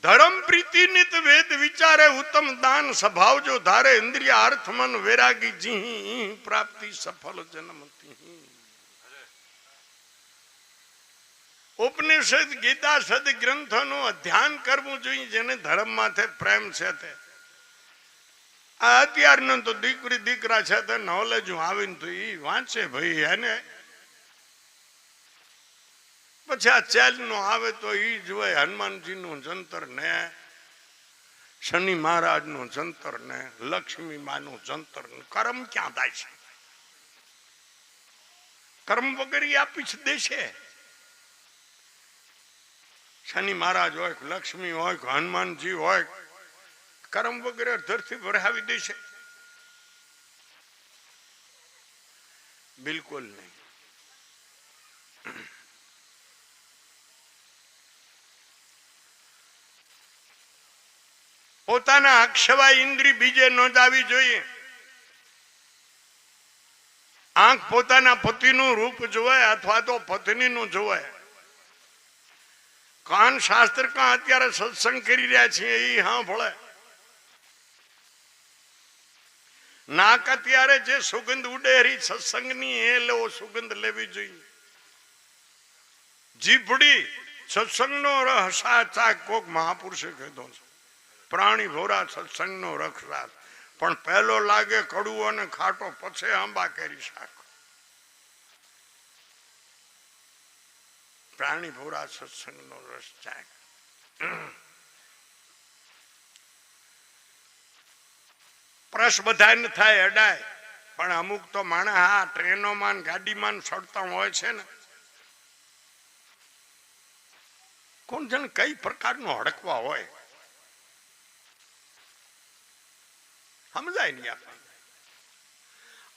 ધર્મ પ્રીતિ નિત વેદ વિચારે ઉત્તમ દાન સ્વભાવ જો ધારે ઇન્દ્રિય અર્થ મન વૈરાગી જી પ્રાપ્તિ સફળ જન્મતી. ઉપનિષદ ગીતા સદ ગ્રંથોનું અધ્યયન કરવું જોઈએ જેને ધર્મ માથે પ્રેમ છે. તે આ અત્યારનો તો દીકરી દીકરા છે તે નોલેજ આવીને તો એ વાંચે ભાઈ એને પછી આ ચેલ નો આવે તો એ જોય હનુમાનજી નું જંતર ને શનિ મહારાજ નું જંતર ને લક્ષ્મી મા નું જંતર. કર્મ ક્યાં થાય છે? કર્મ વગર આપી જ દેશે. શનિ મહારાજ હોય લક્ષ્મી હોય હનુમાનજી હોય કર્મ વગેરે ધરતી ભરાવી દેશે? બિલકુલ નહીં. પોતાના અક્ષવા ઇન્દ્રિય બીજે ન જાવી જોઈએ. આંખ પોતાના પતિનું રૂપ જોવાય અથવા તો પત્નીનું જોવાય. કાન શાસ્ત્ર કા અત્યારે સત્સંગ કરી રહ્યા છીએ એ સાંભળે. નાક અત્યારે જે સુગંધ ઉડેરી સત્સંગની એ લેવો સુગંધ લેવી જોઈએ. જીભડી સત્સંગનો રસ કોક મહાપુરુષે કીધો છે. પ્રાણી ભોરા સત્સંગનો રખરાત પણ પહેલો લાગે કડવું અને ખાટો પછી આંબા કેરી શાક. પ્રાણી ભોરા સત્સંગનો રસ જાય. પ્રશ બધાને થાય અડાય પણ અમુક તો માણસ હા ટ્રેનોમાં ગાડીમાં સડતા હોય છે ને કોણ જાણે કઈ પ્રકારનો હડકવા હોય સમજાય નહીં આપણને.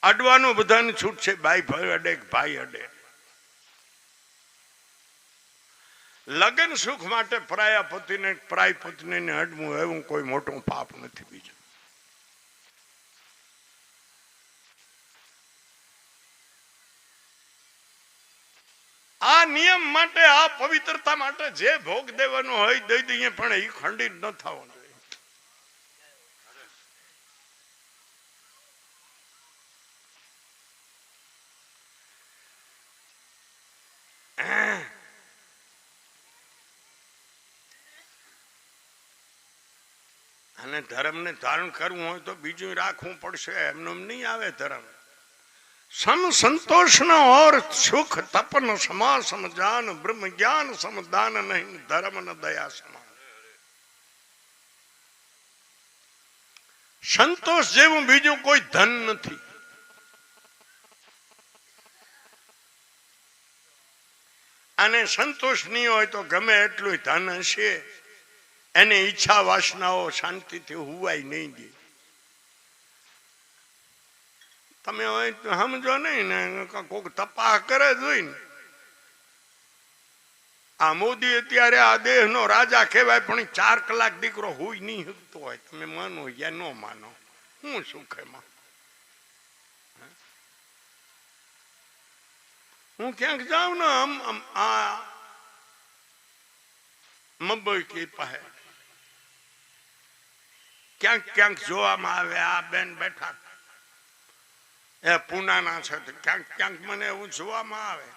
અડવાનું બધાને છૂટ છે. ભાઈ ભાઈ અડે ભાઈ અડે. લગ્ન સુખ માટે પરાયા પતિને પરાય પત્નીને અડવું એવું કોઈ મોટું પાપ નથી. બીજું આ નિયમ માટે આ પવિત્રતા માટે જે ભોગ દેવાનો હોય દઈ દઈએ પણ એ ખંડિત ન થવો જોઈએ. અને ધર્મને ધારણ કરવું હોય તો બીજું રાખવું પડશે. એમનું નહીં આવે ધર્મ. સમ સંતોષ ન ઓર સુખ તપન સમા સમજાન બ્રહ્મ જ્ઞાન સમદાન નહીં ધર્મ ન દયા સમાન. સંતોષ જેવું બીજું કોઈ ધન નથી. અને સંતોષ નહીં હોય તો ગમે એટલું ધન હશે એને ઈચ્છા વાસનાઓ શાંતિથી હુવાય નહીં દે. તમે સમજો નહીં ને કોક તપાહ કરે જોઈ ને. આ મોદી અત્યારે આ દેહ નો રાજા કહેવાય પણ 4 કલાક દીકરો હુઈ નહીં શકતો હોય. તમે માનો યા ન માનો હું સુખ એમાં. હું ક્યાંક જાઉં ને આ મુંબઈ કે પાસે ક્યાંક ક્યાંક જોવામાં આવે આ બેન બેઠા એ પૂનાના છે. ક્યાંક ક્યાંક મને એવું જોવામાં આવે.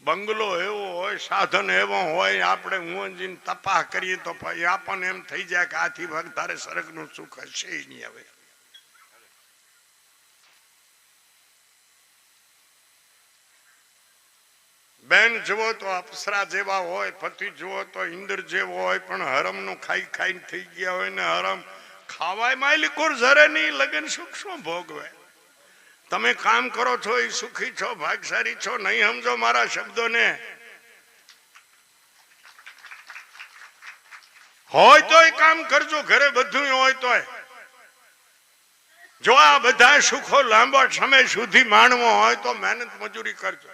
બંગલો એવો હોય સાધન એવો હોય આપણે હું તપાહ કરીએ તો આપણને એમ થઈ જાય કે આથી ભાગ તારે સ્વર્ગનું સુખ હશે નહીં. હવે બેન જુઓ તો અપ્સરા જેવા હોય, પતિ જુઓ તો ઇન્દ્ર જેવો હોય, પણ હરમ નું ખાઈ ખાઈને થઈ ગયા હોય ને હરમ ખાવાય માયલી કોર જરે નહીં. લગન સુખ શું ભોગવે? તમે કામ કરો છો એ સુખી છો ભાગશાળી છો. નહીં સમજો મારા શબ્દોને. હોય તોય કામ કરજો. ઘરે બધું હોય તોય જો આ બધા સુખો લાંબા સમય સુધી માણવો હોય તો મહેનત મજૂરી કરજો.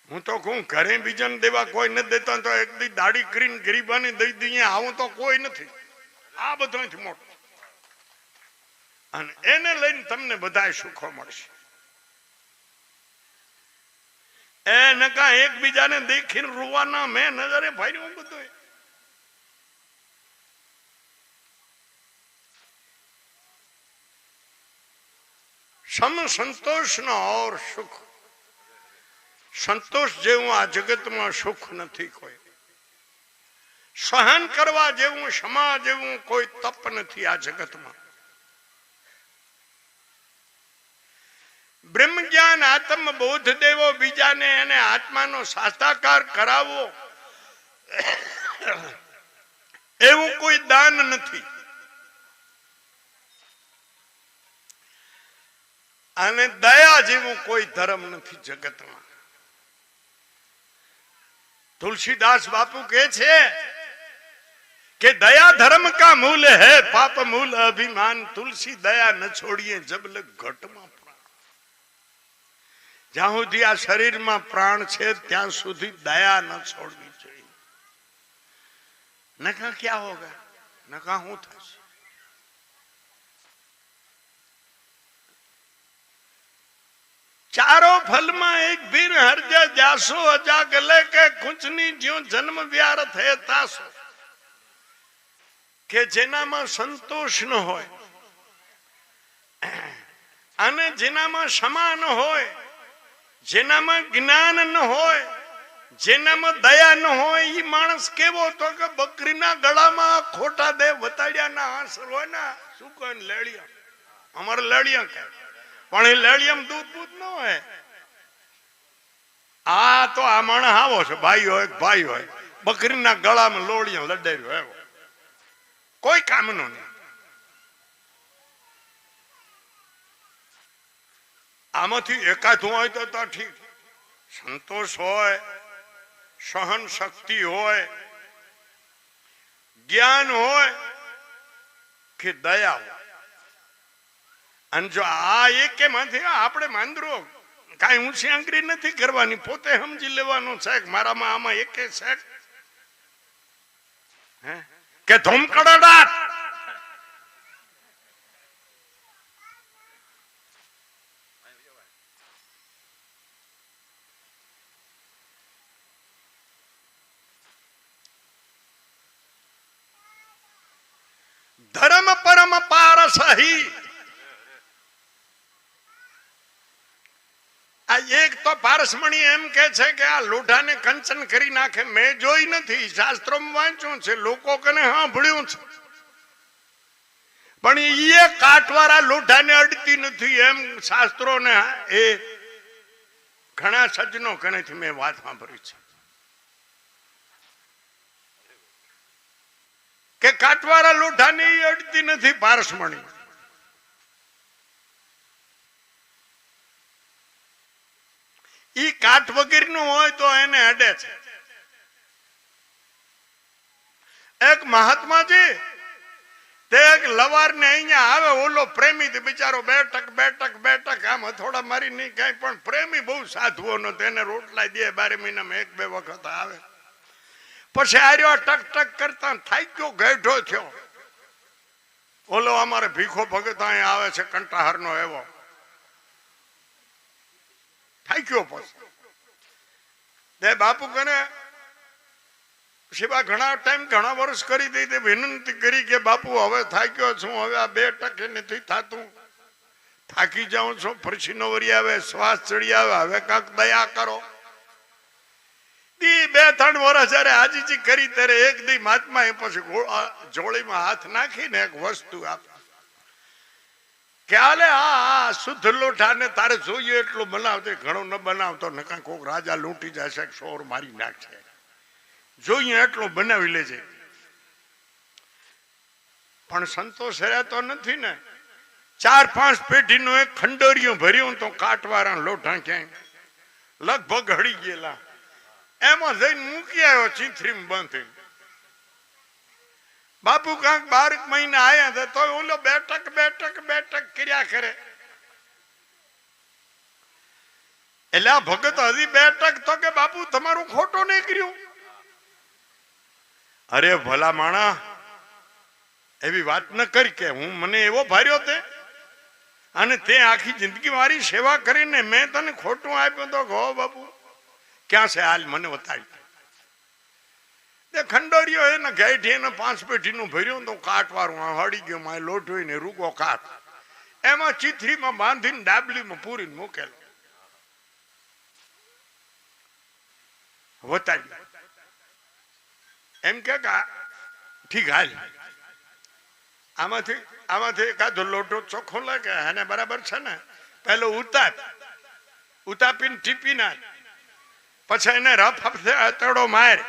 હું તો કહું ઘરે બીજાને દેવા કોઈ નથી દેતા તો એક દી દાઢી કરીને ગરીબાને દઈ દઈએ આવું તો કોઈ નથી. આ બધાથી મોટો અને એને લઈને તમને બધા સુખો મળશે. એ નકા એકબીજાને દેખીને રોવાના મેં નજરે ભાર્યું બધું. સમ સંતોષ નો ઓર સુખ. સંતોષ જેવું આ જગતમાં સુખ નથી કોઈ. સહન કરવા જેવું, ક્ષમા જેવું કોઈ તપ નથી આ જગતમાં. બ્રહ્મ જ્ઞાન આત્મ બોધ દેવો, બીજાને એને આત્માનો સાક્ષાત્કાર કરાવવો, એવું કોઈ દાન નથી. અને દયા જેવું કોઈ ધર્મ નથી જગતમાં. तुलसीदास बापू के छे कि दया धर्म का मूल है, पाप मूल अभिमान. तुलसी दया न छोड़िए जब लग घट में प्राण. જ્યાં સુધી આ શરીરમાં પ્રાણ છે ત્યાં સુધી દયા ન છોડવી જોઈએ. નકા ક્યાં હોગા, નકા હું થશે. ચારો ફલમાં એક ભીર હરજે જાસો, અજાગલે કે કુંચની જ્યો જન્મ વ્યાર થે તાસો. કે જેનામાં સંતોષ ન હોય અને જેનામાં ક્ષમા ન હોય, જેનામાં જ્ઞાન ન હોય, જેનામાં દયા ન હોય, એ માણસ કેવો તો કે બકરીના ગળામાં ખોટા દે વતાડ્યાના આંસર હોય ને, શું કહે લેડિયા, અમારે લેડિયા કહે, પણ એ લેડિયામાં દૂધ દૂધ ન હોય. આ તો આ માણસ આવો છે, ભાઈ હોય ભાઈ હોય, બકરીના ગળામાં લોડિયા લડાડ્યો એવો કોઈ કામનો નહીં. આમાંથી એકાદું હોય તો ઠીક. સંતોષ હોય, સહન શક્તિ હોય, જ્ઞાન હોય કે દયા હોય. અને જો આ એકેમાંથી આપણે માંદરો કાંઈ ઊંચી આંગળી નથી કરવાની, પોતે સમજી લેવાનું છે કે મારામાં આમાં એકે છે કે ધોમકડાટ. ધર્મ પરમ પારસહી. આ એક તો પારસમણી એમ કે છે કે આ લોઢાને કંચન કરી નાખે. મેં જોઈ નથી, શાસ્ત્રોમાં વાંચ્યું છે, લોકો કને સાંભળ્યું છે, પણ એ કાટવાળા લોઢાને અડતી નથી એમ શાસ્ત્રોને એ ઘણા સજ્જનો કનેથી મેં વાત સાંભળી છે કે કાટવાળા લોઢાને અડતી નથી પારસમણી. ઈ કાઠ વગરનું હોય તો એને અડે છે. એક મહાત્માજી તે એક લવાર ને અહીંયા આવે, ઓલો પ્રેમી બિચારો બેઠક આમ હથોડા મારી નહીં કઈ, પણ પ્રેમી બહુ સાધુઓ નો, તેને રોટલા દે 12 મહિનામાં 1-2 વખત આવે. પછી આર્યો ટક કરતા થાઈ ગયો, ગેઢો થયો. ઓલો અમારે ભીખો ભગત અહીંયા આવે છે કંટાહર નો એવો, થાક્યો. પછી તે બાપુ કને શિવા ઘણા ટાઈમ ઘણા વર્ષ કરી દઈ, વિનંતી કરી કે બાપુ હવે થાક્યો છું, હવે આ 2 ટકે નથી થતું, થાકી જાઉં છું, પરસીનો વરી આવે, શ્વાસ ચડી આવે, હવે કાંક દયા કરો. 2-3 વર્ષ જયારે આજીજી કરી ત્યારે એક દી મહાત્મા એ પછી જોડીમાં હાથ નાખીને એક વસ્તુ આપે કે આલે આ શુદ્ધ લોઠાને તારે જોઈએ એટલું બનાવતો, ઘણો ન બનાવતો, નકા કોક રાજા લૂંટી જશે, શોર મારી નાખશે, જોઈએ એટલું બનાવી લેજે. પણ સંતોષ રહેતો નથી ને. 4-5 પેઢીનો એક ખંડોરિયો ભર્યો તો કાટવાળા લોઠા ક્યાંય લગભગ હળી ગયેલા, એમાં જઈને મૂકી આવ્યો ચીથરીમાં બાંધીને. બાપુ કાંક 12 મહિના આયા હતા તો ઓલો બેઠક કર્યા કરે. એટલે આ ભગત હજી બેઠક તો કે બાપુ તમારું ખોટું નહીં કર્યું. અરે ભલા માણા, એવી વાત ન કરી કે હું મને એવો ભાર્યો તે, અને તે આખી જિંદગી મારી સેવા કરીને મેં તને ખોટું આપ્યું તો કહો બાપુ ક્યાં છે હાલ મને બતાવી. ખંડોરીઓ એને ઘેઠી એને 5 પેટીનું ભર્યું તો કાટવાળું હળી ગયો, માં લોટ હોય ને રૂગો કાટ, એમાં ચીથરીમાં બાંધીને ડાબલીમાં પૂરીને મૂકેલો. બતાવી એમ કે ઠીક હાલ આમાંથી એકાદો લોટો ચોખ્ખો લાગે અને બરાબર છે ને, પેલો ઉતાપીને ટીપી નાખ, પછી એને રફ હથેળો માર,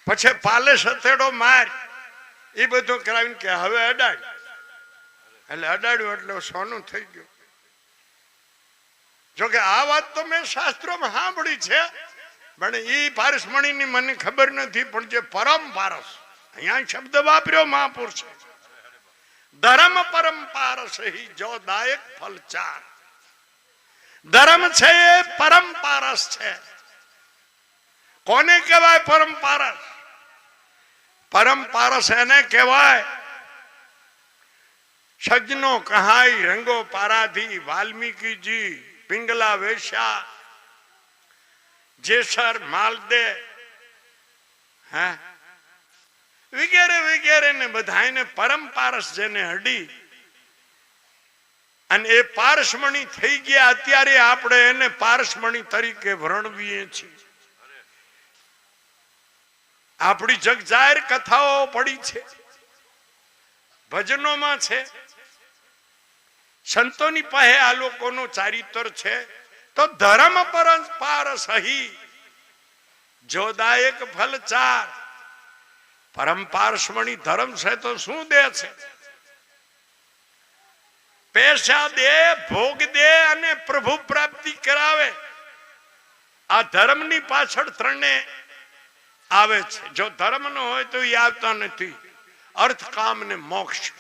પછી પાલેશ હથેળો માર, એ બધું કરાવીને કે હવે અડાડ. એટલે અડાડ્યું એટલે સોનું થઈ ગયું. જોકે આ વાત તો મેં શાસ્ત્રોમાં સાંભળી છે, પણ એ પારસમણીની મને ખબર નથી. પણ જે પરમ પારસ, અહીંયા શબ્દ વાપર્યો મહાપુરુષે, ધર્મ પરમ પારસ હી જો દાયક ફલ ચાર. ધર્મ છે એ પરમ પારસ છે. કોને કહેવાય પરમ પારસ? પરમ પારસ એને કહેવાય સજ્જનો કહાઈ રંગો પારાધી, વાલ્મીકીજી પિંગલા વેશ્યા, જેસર માલદે, હા વગેરે વગેરે ને બધાને પરમ પારસ જેને અડી અને એ પારસમણી થઈ ગયા. અત્યારે આપણે એને પારસમણી તરીકે વર્ણવીએ છીએ. આપણી જગજાહેર કથાઓ પડી છે, ભજનોમાં છે, સંતોની પાસે આ લોકોનું ચારિત્ર છે. તો ધર્મ પરમ પારસ હી જોદાયક ફલ ચાર. પરમ પારસમણી ધર્મ છે તો શું દે છે? પૈસા દે, ભોગ દે અને પ્રભુ પ્રાપ્તિ કરાવે. આ ધર્મની પાછળ ત્રણે આવે છે. જો ધર્મ ન હોય તો એ આવતા નથી. અર્થ, કામ ને મોક્ષ.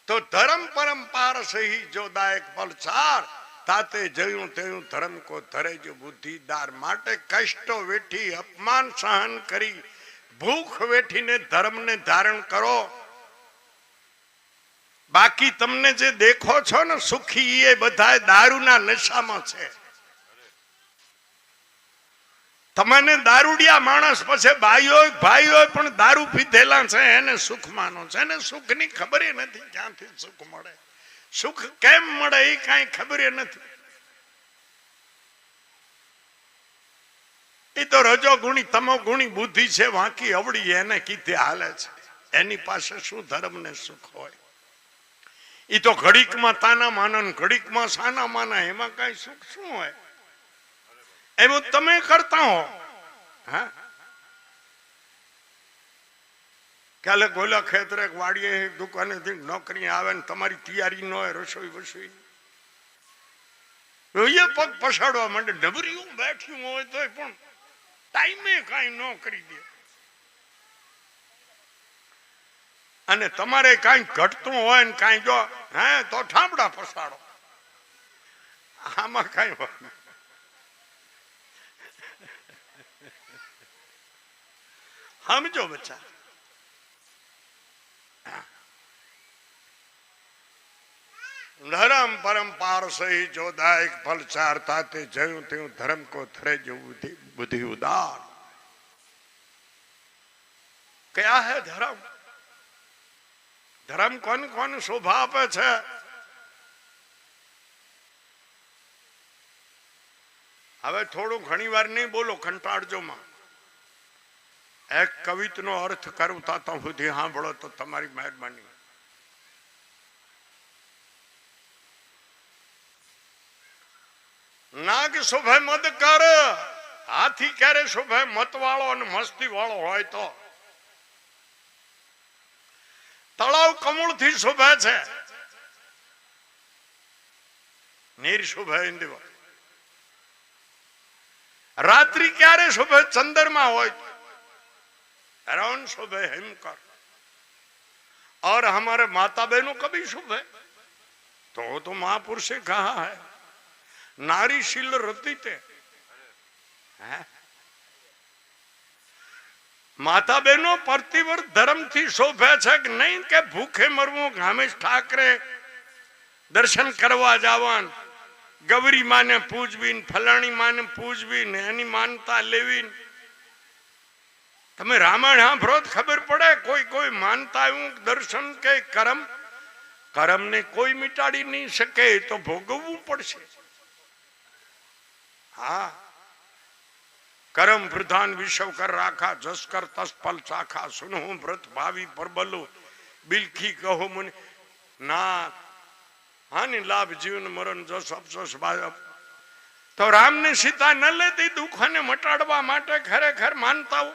તો ધર્મ પરમ પારસ હી જોદાયક ફલ ચાર. તાતે જયું તેયું ધર્મ કો ધરે જો બુદ્ધિદાર. માટે કષ્ટો વેઠી, અપમાન સહન કરી, ભૂખ વેઠીને ધર્મને ધારણ કરો. બાકી તમને જે દેખો છો ને સુખી, એ બધા દારૂના નશામાં છે. તમને દારૂડિયા માણસ પછી ભાઈ હોય પણ દારૂ પીધેલા છે, એને સુખ માનો છે. એને સુખની ખબર નથી ક્યાંથી સુખ મળે, સુખ કેમ મળે એ કઈ ખબર નથી. એ તો રજો ગુણી તમો ગુણી બુદ્ધિ છે, વાંકી અવળી, એને કીધે હાલે છે. એની પાસે શું ધર્મ ને સુખ હોય? એ તો ઘડીકમાં તાના માના, ઘડીકમાં સાના માના, એમાં કઈ સુખ શું હોય? એવું તમે કરતા હો. હા, કાલે ગોલા ખેતરે વાડીએ દુકાને નોકરી આવે ને તમારી તૈયારી ન હોય, રસોઈ વસોઈ પગ પછાડવા માંડે. ડબરીયું બેઠ્યું હોય તો પણ ટાઈમે કઈ ન કરી દે. અને તમારે કઈ ઘટતું હોય ને કઈ જો હે તો ઠામડા પસાડો. આમાં કઈ હોય સમજો બચ્ચા. ધર્મ પરમ પારસ હી જોદાયક ફલ ચાર. તાતે જયું તેવું ધર્મ કો ધરે જો બુદ્ધિ ઉદાર. क्या है धर्म? धर्म कौन कौन शोभा આપે છે? હવે થોડું ઘણી વાર નહીં બોલો, કંટાળજો માં. એક કવિતનો અર્થ કરું તા સુધી સાંભળો તો તમારી મહેરબાની. નાગ શોભે મદ કર, હાથી ક્યારે શોભે મત વાળો અને મસ્તી વાળો હોય તો. તળાવ કમળ થી શોભે છે, નીર શોભે ઇન્દિવર. रात्रि क्यारे शोभे चंद्रमा होय, रौन शोभे हिमकर. और हमारे माता बहनों कभी शोभे तो महापुरुष ने कहा है नारी शील रति ते. माता बहनों प्रतिवर्ष धर्म थी शोभे छे कि नहीं के भूखे मरवू, घामेश ठाकरे दर्शन करवा जावन ગૌરી માને પૂજવી, ફલાણી માને પૂજવી ને એની માનતા લેવી. તમે રામાયણ સાંભળો ખબર પડે. કોઈ કોઈ માનતા એવું દર્શન કે કર્મ, કર્મ ને કોઈ મિટાડી નહીં શકે, તો ભોગવવું પડશે. હા, કરમ પ્રધાન વિષવ કર રાખા, જસ કર તસપલ ચાખા, સુનો વ્રત ભાવી પરબલો બિલખી કહો મુનિ ના. હાનિ લાભ જીવન મરણ જસ અફસોસ બાજબ. તો રામ ને સીતા ન લેતી દુઃખને મટાડવા માટે ખરેખર માનતાઓ.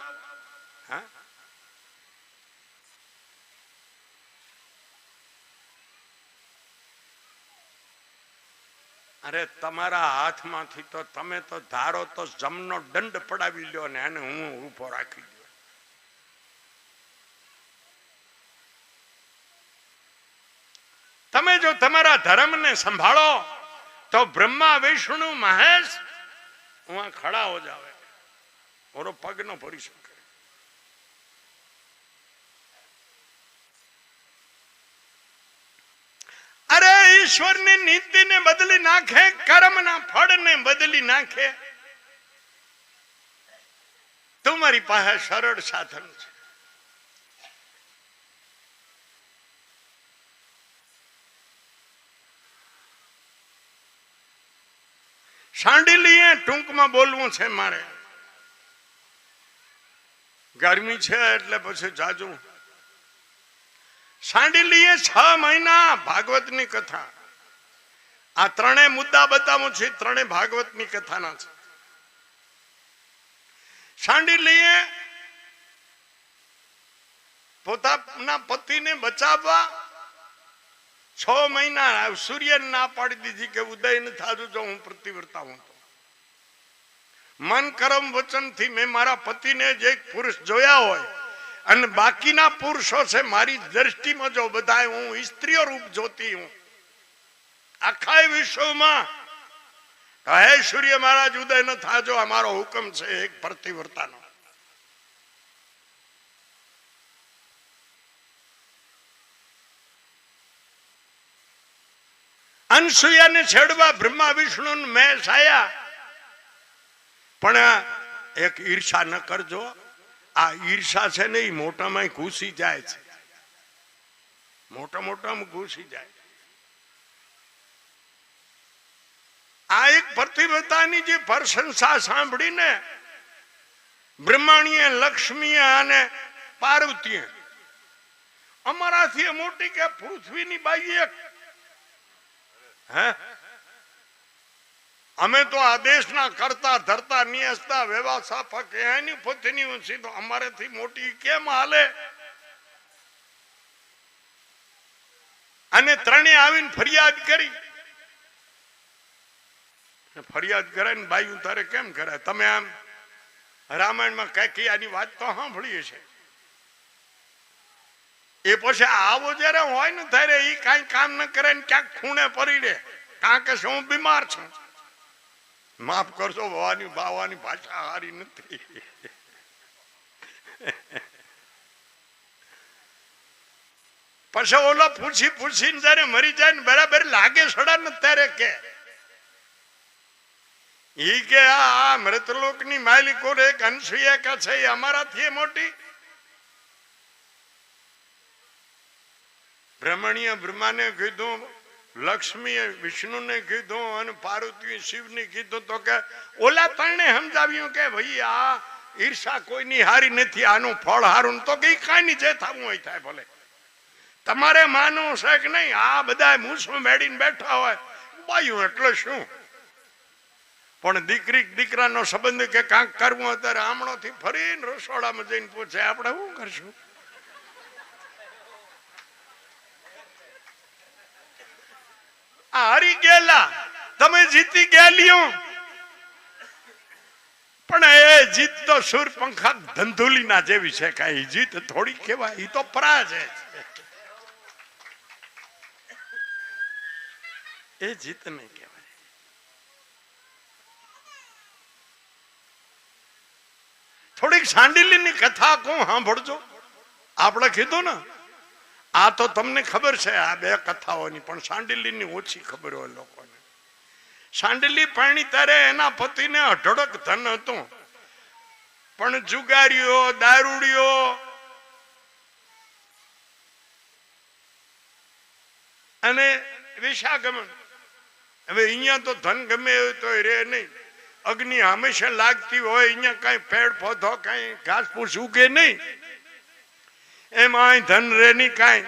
અરે તમારા હાથમાંથી તો તમે તો ધારો તો જમનો દંડ પડાવી લ્યો ને એને હું ઉભો રાખી દો. તમે જો તમારા ધર્મને સંભાળો તો બ્રહ્મા વિષ્ણુ મહેશ હું ખડા હો જાવે, ઓરો પગ ન ભરી શકે. અરે ઈશ્વર ની નીતિ ને બદલી નાખે, કર્મ ના ફળ ને બદલી નાખે. તમારી પાસે સરળ સાધન છે. સાંડીલીએ ટૂંકમાં બોલવું છે મારે. ગરમી છે એટલે પછી જાજુ. સાંડીલીએ 6 મહિના ભાગવતની કથા. આ ત્રણેય મુદ્દા બતાવું છે, ત્રણેય ભાગવતની કથાના છે. સાંડીલીએ પોતાના પતિને બચાવવા 6 મહિના સૂર્ય ના પાડી દીધી કે ઉદય ન થાજો જો હું પ્રતિવ્રતા હું. મન કર્મ વચન થી મેં મારા પતિને જે પુરુષ જોયા હોય અને બાકીના પુરુષો છે મારી દ્રષ્ટિમાં જો બધા હું સ્ત્રીઓ રૂપ જોતી હું આખા વિશ્વમાં. હે સૂર્ય મહારાજ ઉદય ન થાજો, અમારો હુકમ છે એક પ્રતિવ્રતાનો. અનસુયાને છેડવા બ્રહ્મા વિષ્ણુ મેષ આયા, પણ એક ઈર્ષા ન કરજો. આ ઈર્ષા છે ને એ મોટામાં ઘૂસી જાય છે, મોટામાં ઘૂસી જાય. આ એક પ્રતિવ્રતાની જે પ્રશંસા સાંભળીને બ્રહ્માણીએ, લક્ષ્મીએ અને પાર્વતીએ અમારાથી મોટી કે પૃથ્વીની બાઈ હે, અમે તો આ દેશના કરતા ધરતા નિયસ્તા વ્યવસ્થાપક એની પત્ની ઊંચી, તો અમારેથી મોટી કેમ હાલે? અને ત્રણે આવીને ફરિયાદ કરી. ફરિયાદ કરે ને બાયું તારે કેમ કરે? તમે આમ રામાયણમાં કૈકેયીની વાત તો સાંભળીએ છે. એ પછી આવો જયારે હોય ને ત્યારે એ કઈ કામ ન કરે ને ક્યાંક ખૂણે પડી રહે, કારણ કે હું બીમાર છું. માફ કરશો, બાવાની ભાષા હારી નથી. પછી ઓલો પૂછીને જયારે મરી જાય ને બરાબર લાગે સડા ને ત્યારે કે ઈ કે આ મૃતલોક ની માલિકો એક અનસુયા કે છે એ અમારાથી મોટી. બ્રહ્મણીએ બ્રહ્માને કીધું, લક્ષ્મીએ વિષ્ણુને કીધું અને પાર્વતીએ શિવને કીધું, તો કે ઓલા ત્રણે સમજાવ્યું કે ભાઈ આ ઈર્ષા કોઈની હારી નથી, આનું ફળ હારું. તો કઈ કાંઈ જે થવું હોય થાય, ભલે તમારે માનવું છે કે નહીં. આ બધા મૂછમાં મેળીને બેઠા હોય બાયું એટલે શું, પણ દીકરી દીકરાનો સંબંધ કે કાંક કરવું અત્યારે આમણોથી ફરીને રસોડામાં જઈને પૂછે આપણે શું કરશું? હારી ગયેલા, તમે જીતી ગયેલી, પણ એ જીત તો સૂરપંખા ધંધુલી ના જેવી છે. કઈ જીત થોડી કહેવાય, એ તો પરાજય છે. એ જીત નહીં કહેવાય. થોડીક સાંડીલીની કથા કોણ સાંભળજો. આપણે કીધું ને આ તો તમને ખબર છે આ બે કથાઓની, પણ સાંડીલીની ઓછી ખબર હોય લોકોને. સાંડલી પાણી તારે એના પતિને અઢળક ધન હતું, પણ જુગારીઓ, દારૂડીઓ, અને વિષાગમન. હવે અહીંયા તો ધન ગમે એવું તો રે નહીં, અગ્નિ હંમેશા લાગતી હોય, અહીંયા કઈ પેડ પૌધો કઈ ઘાસ ફૂસ ઉગે નહીં, એમાં ધન રે નહીં કાંઈ.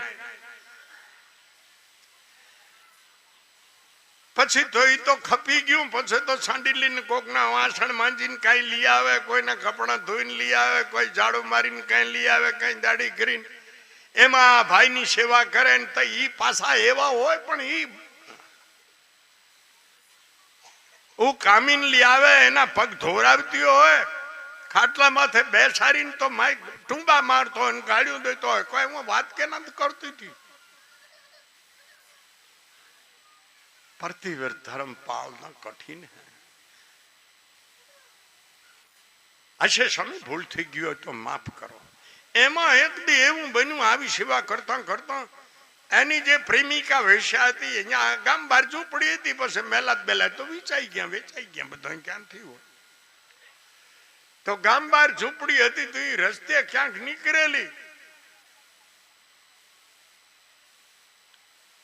પછી તો એ તો ખપી ગયું. પછી તો સાંડીલીને કોકના વાસણ માંજીને કઈ લઈ આવે, કોઈના કપડા ધોઈને લઈ આવે, કોઈ ઝાડુ મારીને કઈ લઈ આવે, કઈ દાઢી કરીને એમાં ભાઈની સેવા કરે ને. તો ઈ પાછા એવા હોય, પણ ઈ કામીન લઈ આવે, એના પગ ધોરાવતી હોય, ખાટલા માથે બેસાડીને તો માઇક ટુંબા મારતો હોય, ગાળ્યું દેતો હોય. કોઈ હું વાત કે નથી કરતી હતી. प्रतिव्रत धर्म पालना कठिन है. अच्छे समय भूल थी गयो तो माफ करो. एमा एक दी एवं बन्यू आवी सेवा करता करता एनी जे प्रेमिका वेश्या थी अहींया गाम बार झूंपड़ी थी, पछी मेला बेला तो वेचाई गया बधा क्यांथी हो. तो गाम बार झूंपड़ी हती तो ई रस्ते क्यांक निकळेली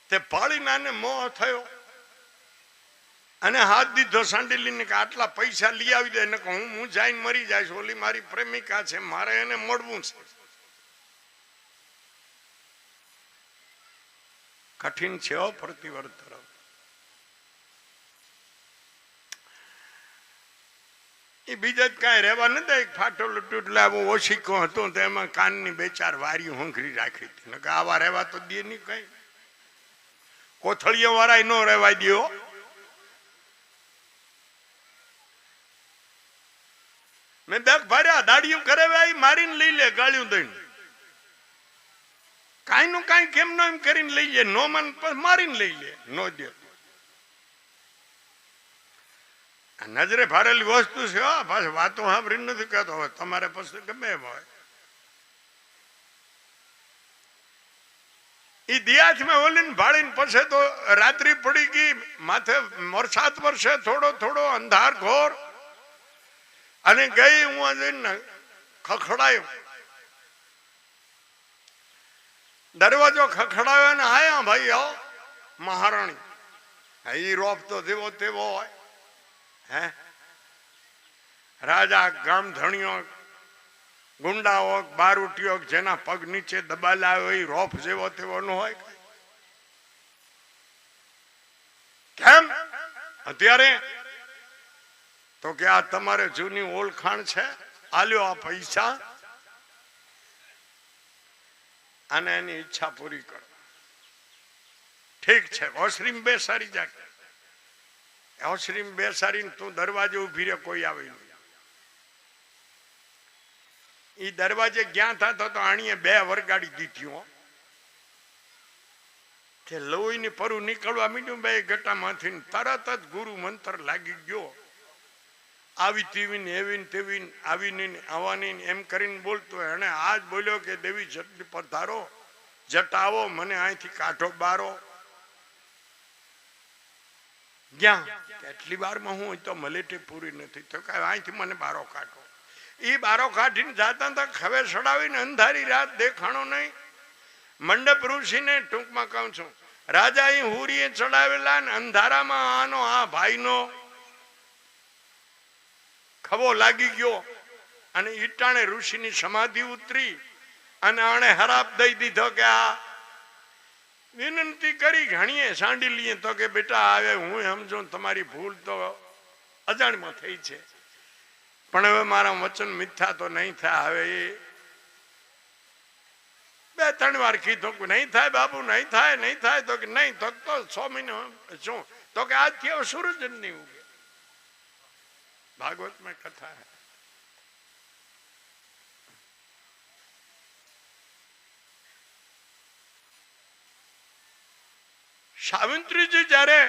ते पाळीनाने मोह थयो અને હાથ દીધો સાંડીલીને કે આટલા પૈસા લઈ આવી દે, હું જઈને મરી જઈશ, ઓલી મારી પ્રેમિકા છે, મારે એને મળવું છે. કઠિન છે પ્રતિવ્રત ધર્મ. એ બીજા જ કાંઈ રહેવા નથી. એક ફાટો લટુટ લાવો ઓશીકો હતો તો એમાં કાનની બે ચાર વારી હોંઘરી રાખી હતી. આવા રહેવા તો દે નહીં કઈ. કોથળીઓ વાળા નો રહેવા દો. મેં બેગ ભર્યા, દાડિયું કરે મારીને લઈ લે, ગાળ્યું દઈને કાંઈ નું કાંઈ કેમ નો એમ કરીને લઈ લે. નો મન મારીને લઈ લે, નો દે. નજરે ભારેલી વસ્તુ છે. પાછું વાતો સાંભળી નથી કહેતો. હોય તમારે પછી ગમે એમ હોય. એ દિયાચમાં ઓલીને ભાળીને પછી તો રાત્રિ પડી ગઈ, માથે વરસાદ વરસે, થોડો થોડો અંધાર ઘોર, અને ગઈ હું જઈને ખખડાયો. દરવાજો ખખડાયો ને આયા ભાઈ આવો મહારાણી. એ રોપ તો જેવો તેવો હોય. હે રાજા, ગામ ધણીઓ, ગુંડાઓ, બારૂટીઓ, જેના પગ નીચે દબાલા હોય, એ રોપ જેવો તેવો નો હોય. કેમ અત્યારે તો કે આ તમારે જૂની ઓળખાણ છે, આલ્યો આ પૈસા અને એની ઈચ્છા પૂરી કરો. ઠીક છે, ઓસરીમ બેસાડી જા. ઓસરીમ બેસાડીને તું દરવાજે ઉભી રહે, કોઈ આવે નહીં. એ દરવાજે ક્યાં થતો તો આણીએ બે વરગાડી દીધી. કે લોહીની પરું નીકળવા માંડ્યું બે ગટામાંથી. તરત જ ગુરુ મંત્ર લાગી ગયો. આવી તીવીને એવીને તેવીને આવીને આવવાની એમ કરીને બોલતો. એને આજ બોલ્યો કે દેવી જટ પધારો, જટાવો, મને અહીંથી કાઢો બારો. ક્યાં કેટલી વારમાં હું તો મલેટી પૂરી નથી તો કે અહીંથી મને બારો કાઢો. એ બારો કાઢીને જાતા હતા, ખવે સડાવીને અંધારી રાત દેખાણો નહીં. મંડપ ઋષિને ટૂંકમાં કહું છું, રાજા એ હુરીએ ચડાવેલા ને અંધારામાં આનો આ ભાઈનો ખવો લાગી ગયો અને ઈટાણે ઋષિની સમાધિ ઉતરી અને આણે હરાપ દઈ દીધો કે આ વિનંતી કરી ઘણીએ સાંડી લઈએ તો કે બેટા આવે હું સમજો તમારી ભૂલ તો અજાણમાં થઈ છે, પણ હવે મારા વચન મિથ્યા તો નહીં થાય. હવે એ બે ત્રણ વાર કીધું કે નહીં થાય બાબુ, નહીં થાય, નહીં થાય. તો કે નહીં તો 6 મહિના શું? તો કે આજથી હવે સૂરજ જ નહીં ઉગે. भागवत में कथा है. સાવિત્રીજી જયારે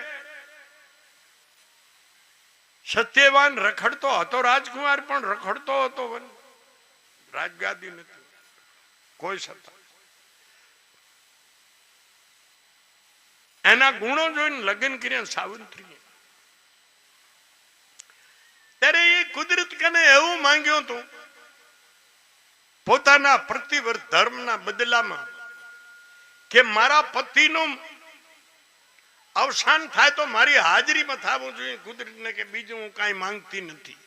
સત્યવાન રખડતો હતો, રાજકુમાર પણ રખડતો હતો, રાજગાદી નથી કોઈ સત્તા. એના ગુણો જોઈને લગ્ન કર્યા સાવિત્રીએ. ત્યારે એ કુદરત કને એવું માંગ્યું હતું પોતાના પ્રતિવર્ત ધર્મના બદલામાં કે મારા પતિનું અવસાન થાય તો મારી હાજરીમાં થવું જોઈએ કુદરતને, કે બીજું હું કાંઈ માંગતી નથી.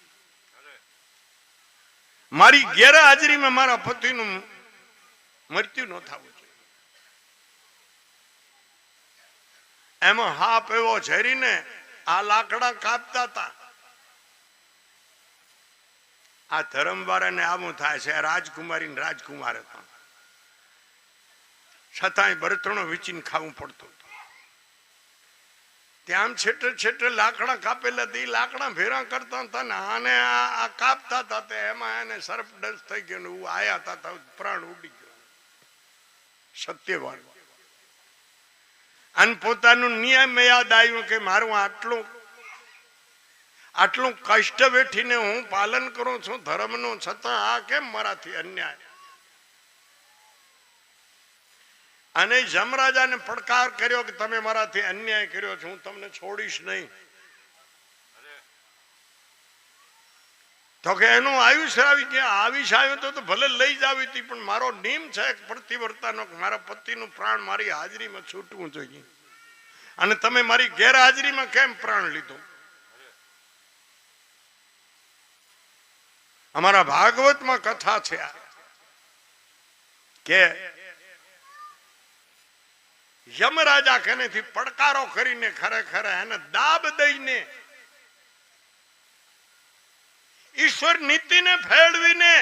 મારી ગેરહાજરીમાં મારા પતિનું મૃત્યુ ન થવું જોઈએ. એમાં હાપ એવો ઝેરીને આ લાકડા કાપતા હતા. આ ધર્મવાળાને આવું થાય છે. રાજકુમારી ને રાજકુમાર હતા, છતાંય બરતણો વીચીને ખાવું પડતું. ત્યાં છેટે છેટે લાકડા કાપેલા હતા. લાકડા ભેરા કરતા હતા ને આને આ કાપતા હતા. એમાં એને સર્પ ડસ થઈ ગયો ને હું આયા હતા, પ્રાણ ઉડી ગયો. સત્યવાન. અને પોતાનું નિયમ યાદ આવ્યું કે મારું આટલું કષ્ટ વેઠીને હું પાલન કરું છું ધર્મનું, છતાં આ કેમ મારાથી અન્યાય. અને જમરાજાને પડકાર કર્યો કે તમે મારાથી અન્યાય કર્યો છે, હું તમને છોડીશ નહીં. તો કે એનું આયુષ્ય આવી ગયા. આયુષ્ય આવ્યું તો ભલે લઈ જ આવી હતી, પણ મારો નિયમ છે પ્રતિવર્તાનો, મારા પતિનું પ્રાણ મારી હાજરીમાં છૂટવું જોઈએ. અને તમે મારી ગેરહાજરીમાં કેમ પ્રાણ લીધું? અમારા ભાગવતમાં કથા છે કે યમરાજા કનેથી પડકારો કરીને ખરેખર એને દાબ દઈને ઈશ્વર નીતિને ફેરવીને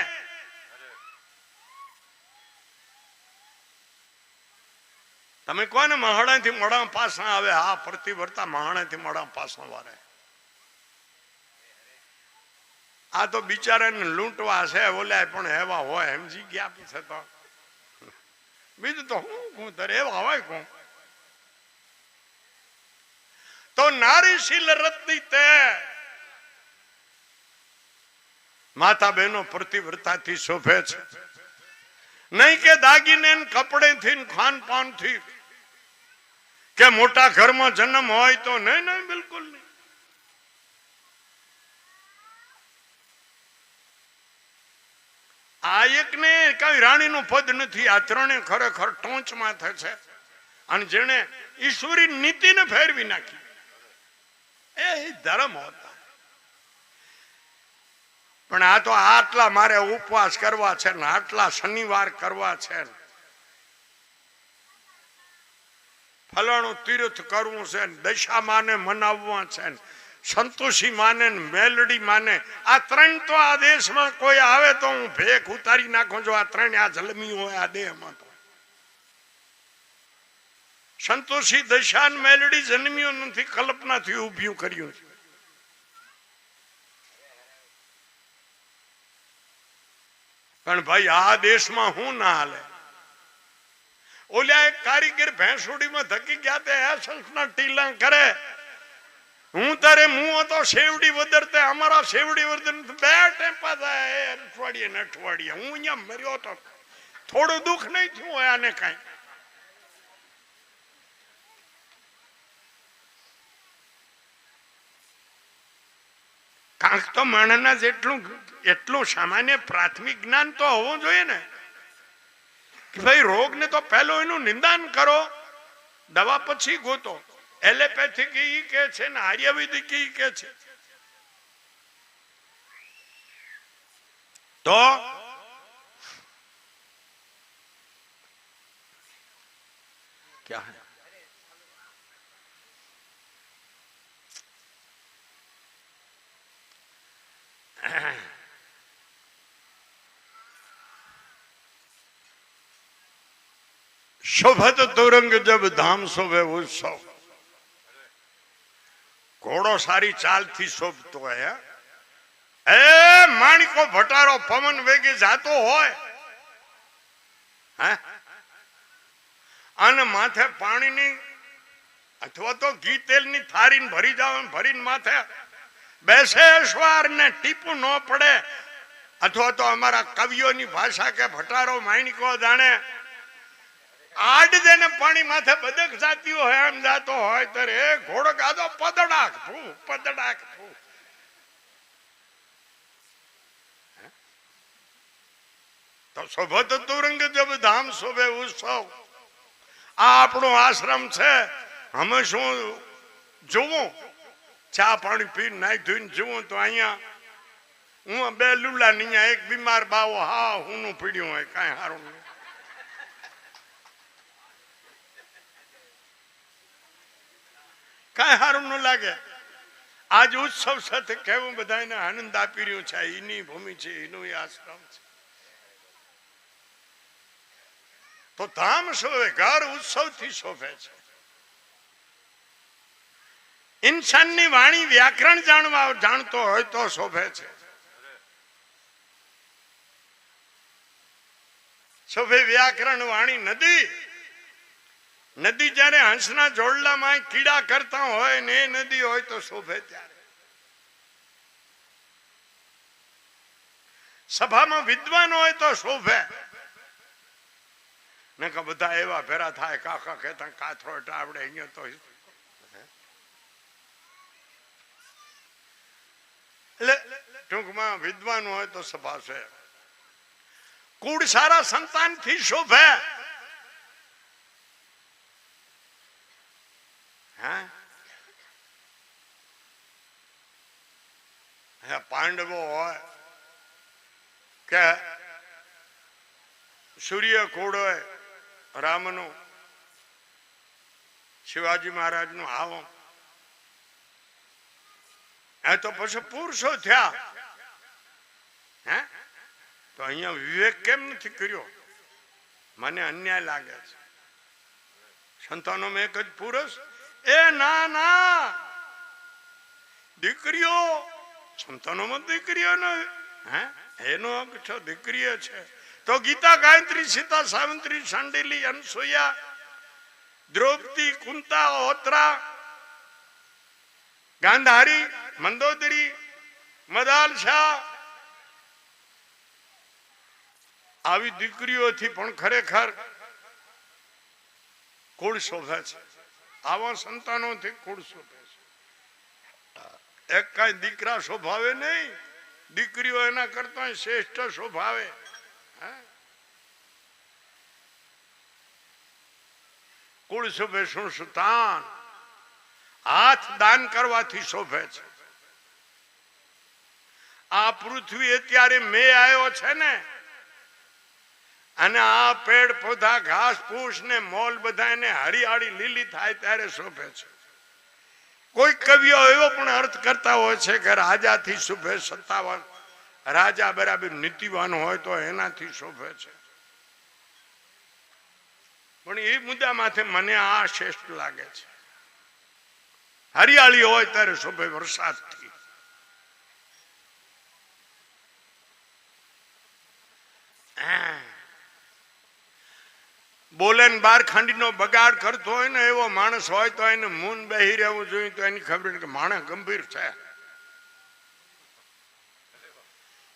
તમે કોને મહાણાથી મોડા પાસા આવે? હા, પ્રતિવર્તા મહાણાથી મોડા પાસા વારે. આ તો બિચારાને લૂંટવા છે ઓલા, પણ એવા હોય સમજી ગયા પછી તો બીજું તો હું તારે એવા હોય કોણ. તો નારીશીલ રત્ની તે માતા બહેનો પ્રતિવ્રતાથી શોભે છે, નહીં કે દાગીને કપડેથી ખાનપાનથી કે મોટા ઘરમાં જન્મ હોય તો. નહીં નહીં, બિલકુલ નહીં. આ એકને કઈ રાણીનું પદ નથી. આ ત્રણે ખરેખર ટોંચ માથે છે. અને જેને ઈશ્વરી નીતિને ફેરવી નાખી એ ધર્મ હોતા. પણ આ તો આટલા મારે ઉપવાસ કરવા છે ને આટલા શનિવાર કરવા છે, ફલાણું તીર્થ કરવું છે, દશા માને મનાવવા છે, સંતોષી માને મેલડી માને. આ ત્રણ તો આ દેશમાં કોઈ આવે તો હું ભેખ ઉતારી નાખું. જો આ ત્રણ આ જલમી હોય આ દેહમાં તો સંતોષી દશા મેલડી જન્મ્યું નથી, કલ્પનાથી ઉભ્યું કર્યું છે. પણ ભાઈ આ દેશમાં હું ના હાલે. ઓલા એક કારીગર ભેંસુડીમાં ધકી ગયા તે એસલ્સના ટીલા કરે. હું તારે મું હતો શેવડી વધરતે, અમારા શેવડી વધર બે ટેપા થાય અઠવાડિયે ને અઠવાડિયે. હું અહીંયા મર્યો તો થોડું દુઃખ નહીં થયું હોય આને કઈ. કાંક તો માણસના એટલું સામાન્ય પ્રાથમિક જ્ઞાન તો હોવું જોઈએ ને કે ભાઈ રોગને તો પહેલો એનું નિદાન કરો, દવા પછી ગોતો. એલોપેથિક ઈ કે છે ને આયુર્વેદિક ઈ કે છે. તો ક્યા હૈ? शोभत तुरंग जब धाम शोभे उत्सव. घोड़ो सारी चाल थी शोभतो है. ए माणिको भटारो पवन वेगे जातो होय અને માથે પાણીની અથવા તો ઘી તેલની થારીને ભરી જાવ, ભરીને માથે બેસે અશ્વાર ને ટીપું ન પડે. અથવા તો અમારા કવિઓની ભાષા કે ભટારો માણિકો જાણે આડ જેને પાણી માથે બદક જાતી હોય એમ જાતો હોય ત્યારે ઘોડો ગાદો પદડાક ફૂ પદડાક ફૂ. તો શોભત તુરંગ જબ ધામ શોભે ઉત્સવ. આ આપણો આશ્રમ છે. અમે શું જોવું? ચા પાણી પી નાઈ ધોઈને જોવું તો અહીંયા હું બે લુલા ની એક બીમાર બાવો હા હું પીડ્યું હોય કઈ સારું નહીં. કઈ સારું ન લાગે. આજ ઉત્સવ સાથે કેવું બધાને આનંદ આપી રહ્યું છે. એની ભૂમિ છે, એનું આશ્રમ છે. તો ધામ શોભે, ઘર ઉત્સવ થી શોભે છે. ઇન્સાનની વાણી વ્યાકરણ જાણતો હોય તો શોભે છે. શોભે વ્યાકરણ વાણી. નદી જયારે હંસના જોડલામાં કીડા કરતા હોય ને એ નદી હોય તો શોભે. ત્યારે સભામાં વિદ્વાન હોય તો શોભે. ને કે બધા એવા ભેરા થાય કાકા કહેતા કાથરો આવડે અહીંયા તો એટલે ટૂંકમાં વિદ્વાન હોય તો સભા છે. કુળ સારા સંતાન થી શોભે. પાંડવો હોય કે સૂર્ય કુળ હોય રામનું, શિવાજી મહારાજ નું આવો એ તો પછી પુરુષો થયા. હે તો અહીંયા વિવેક કેમ નથી કર્યો? મને અન્યાય લાગે છે. સંતાનો મેં એક જ પુરુષ. એ ના દીકરીઓ સંતાનોમાં દીકરીઓ નો એનો હક છો. દીકરીઓ છે તો ગીતા, ગાયત્રી, સીતા, સાવિત્રી, શાંડિલી, અનસુયા, દ્રૌપદી, કુંતા, હોત્રા, ગાંધારી, મંદોદરી, મદાલશા, આવી દીકરીઓથી પણ ખરેખર કુળ શોભે છે. આવા સંતાનોથી કુળ શોભે છે. એક કઈ દીકરા શોભાવે નહીં, દીકરીઓ એના કરતા શ્રેષ્ઠ શોભાવે. કુળ શોભે શું સુતાન. હાથ દાન કરવાથી શોભે છે. આ પૃથ્વી અત્યારે મેં આવ્યો છે ને, અને આ પેડ પૌધા ઘાસ ફૂસ ને મોલ બધા હરિયાળી લીલી થાય ત્યારે શોભે છે. કોઈ કવિઓ એવો પણ અર્થ કરતા હોય છે કે રાજાથી શોભે. સત્તાવાન રાજા બરાબર નીતિવાન હોય તો એનાથી શોભે છે. પણ એ મુદ્દા માથે મને આ શ્રેષ્ઠ લાગે છે. હરિયાળી હોય ત્યારે શોભે વરસાદથી. બોલે ને બાર ખાંડી નો બગાડ કરતો હોય ને એવો માણસ હોય તો એને મૂન બેહી રહેવું જોઈએ. તો એની ખબર કે માણસ ગંભીર છે.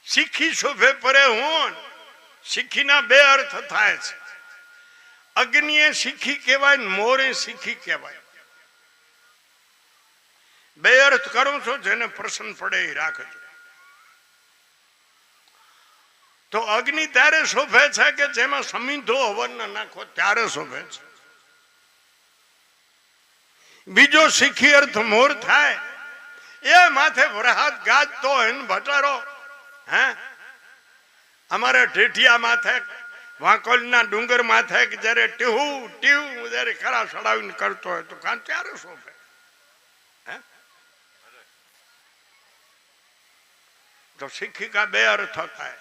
શીખી શોભે પરે હું. શીખીના બે અર્થ થાય છે. અગ્નિએ શીખી કહેવાય, મોરે શીખી કહેવાય. બે અર્થ કરું છું, જેને પ્રસન્ન પડે એ રાખજો. તો અગ્નિ ત્યારે શોભે છે કે જેમાં સમીધો હવન નાખો ત્યારે શોભે છે. બીજો શીખી અર્થ મોર થાય. એ માથે વરહાદ ગાજતો હોય ભટારો. અમારે ઠેઠિયા માથે, વાંકોલના ડુંગર માથે જયારે ટીહું જયારે ખરા સડાવીને કરતો હોય તો કાં ત્યારે શોભે. તો શીખી કા બે અર્થ થાય.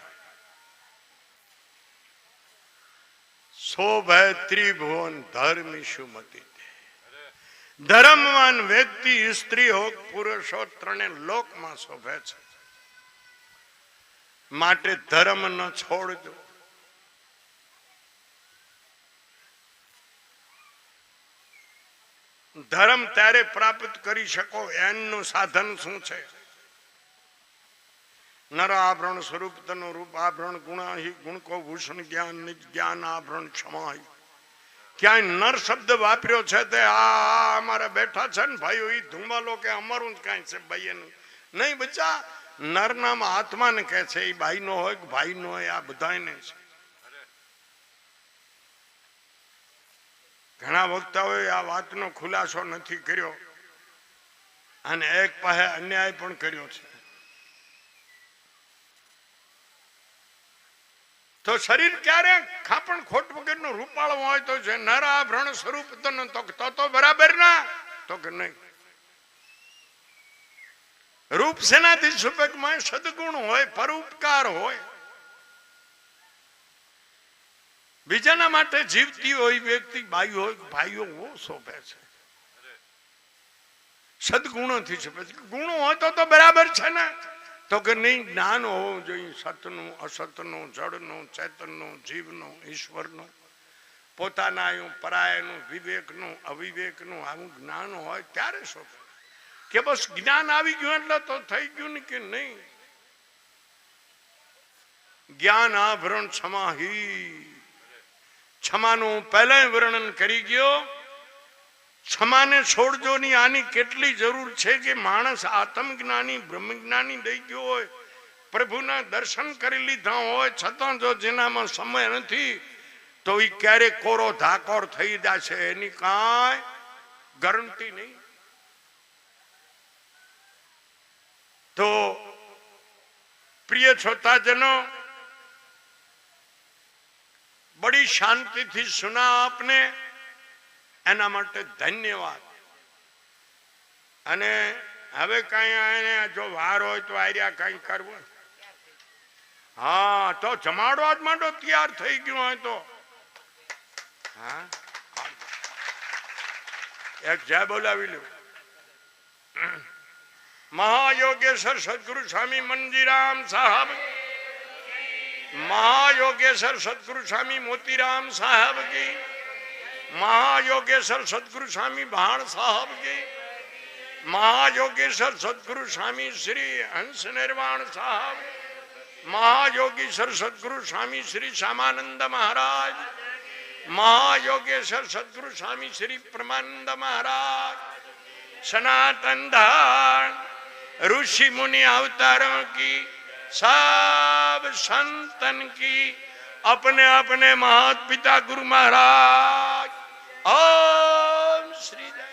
શોભે ત્રિભુવન ધર્મી સુમતિ. ધર્મવાન વ્યક્તિ સ્ત્રી હો પુરુષ હો ત્રણે લોકમાં શોભે છે. માટે ધર્મ ન છોડજો. ધર્મ ત્યારે પ્રાપ્ત કરી શકો એનું સાધન શું છે? નર આભરણ સ્વરૂપ તનું રૂપ આભરણ ગુણાહી ગુણ કો ભૂષણ જ્ઞાન નિજ જ્ઞાન આભરણ ક્ષમાહી. ક્યાંય નર શબ્દ વાપર્યો છે તે આ અમારે બેઠા છે ને ભાઈઓ એ ધુમાલો કે અમારું જ કાંઈ છે ભાઈ એનું નહીં. બચ્ચા નર નામ આત્માને કહે છે. એ ભાઈ નો હોય કે ભાઈ નો હોય, આ બધાને છે. ઘણા વક્તાઓએ આ વાતનો ખુલાસો નથી કર્યો અને એક પાસે અન્યાય પણ કર્યો છે. તો શરીર ક્યારે ખાપણ ખોટ વગરનું રૂપાળું હોય તો છે નરાભરણ સ્વરૂપ તો બરાબર ના તો કે નહીં. રૂપ સેનાથી સુપેકમાં સદગુણ હોય, પરોપકાર હોય, બીજાના માટે જીવતી હોય વ્યક્તિ, બાઈ હોય ભાઈઓ શોભે છે. સદગુણોથી શોભે છે. ગુણો હોય તો બરાબર છે ને તો કે નહીં. જ્ઞાન હોવું જોઈએ સતનું, અસતનું, જળનું, ચેતનનું, જીવનું, ઈશ્વરનું, પોતાના પરાયનું, વિવેકનું, અવિવેકનું આવું જ્ઞાન હોય ત્યારે શોભે. કે બસ જ્ઞાન આવી ગયું એટલે તો થઈ ગયું ને કે નહીં. જ્ઞાન આભરણ ક્ષમાહી. ક્ષમાનું પહેલા વર્ણન કરી ગયો. ક્ષમાને છોડજો ની આની કેટલી જરૂર છે કે માણસ આત્મજ્ઞાની બ્રહ્મજ્ઞાની થઈ ગયો હોય, પ્રભુના દર્શન કરી લીધા હોય છતાં જો જેનામાં સમય નથી તો એ ક્યારે કોરો ધાકોર થઈ જશે એની કાંઈ ગેરંટી નહીં. તો પ્રિય શ્રોતાજનો, બડી શાંતિથી સુના આપને, એના માટે ધન્યવાદ. અને હવે કઈ જો વાર હોય તો આર્યા કઈ કરવું, હા તો જમાડવા જ માંડો તૈયાર થઈ ગયું હોય તો. હા એક જય બોલાવી લો. મહાયોગેશ્વર સદગુરુ સ્વામી મંજીરામ સાહેબ, મહાયોગેશ્વર સદગુરુ સ્વામી મોતીરામ સાહેબ કી, મહાયોગેશ્વર સદગુરુ સ્વામી ભાણ સાહેબ કી, મહાયોગેશ્વર સદગુરુ સ્વામી શ્રી હંસ નિર્વાણ સાહેબ, મહાયોગેશ્વર સદગુરુ સ્વામી શ્રી શ્યામાનંદ મહારાજ, મહાયોગેશ્વર સદગુરુ સ્વામી શ્રી પરમાનંદ મહારાજ, सनातन धारण ऋषि मुनि अवतारों की, सब संतन की, अपने अपने महत पिता गुरु महाराज ओम श्री जय.